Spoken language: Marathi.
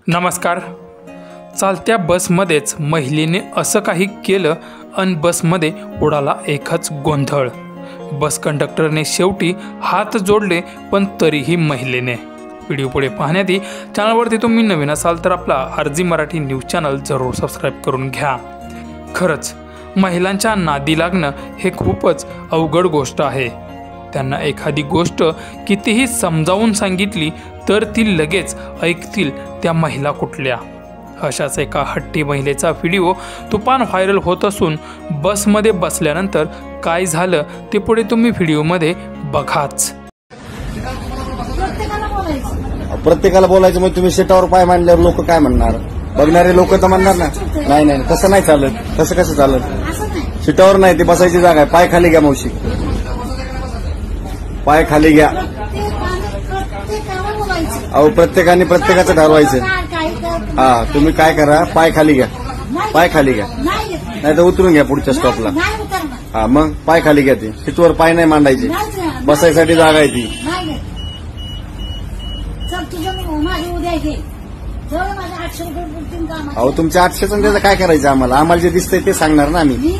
नमस्कार. चालत्या बसमध्येच महिलेने असं काही केलं अन बसमध्ये उडाला एकच गोंधळ. बस कंडक्टरने शेवटी हात जोडले पण तरीही महिलेने. व्हिडिओ पुढे पाहण्याआधी चॅनलवरती तुम्ही नवीन असाल तर आपला आरजी मराठी न्यूज चॅनल जरूर सबस्क्राईब करून घ्या. खरंच महिलांच्या नादी लागणं हे खूपच अवघड गोष्ट आहे. त्यांना एखादी गोष्ट कितीही समजावून सांगितली तर ती लगेच ऐकतील त्या महिला कुठल्या. अशाच एका हट्टी महिलेचा व्हिडिओ तुफान व्हायरल होत असून बसमध्ये बसल्यानंतर काय झालं ते पुढे तुम्ही व्हिडिओमध्ये बघाच. प्रत्येकाला बोलायचं मग तुम्ही सीटावर पाय मांडल्यावर लोक काय म्हणणार? बघणारे लोक तर म्हणणार ना, नाही नाही तसं नाही चालत. तसं कसं चालत? सीटावर नाही, ती बसायची जागा आहे. पाय खाली घ्या मावशी, पाय खाली घ्या. अहो प्रत्येकाने प्रत्येकाचं ठरवायचं. हा तुम्ही काय करा, पाय खाली घ्या, पाय खाली घ्या, नाही तर उतरून घ्या पुढच्या स्टॉपला. हा मग पाय खाली घ्या. ती सीटवर पाय नाही मांडायचे, बसायसाठी जागा आहे ती. अहो तुमच्या 800 त्याचं काय करायचं? आम्हाला जे दिसतंय ते सांगणार ना आम्ही.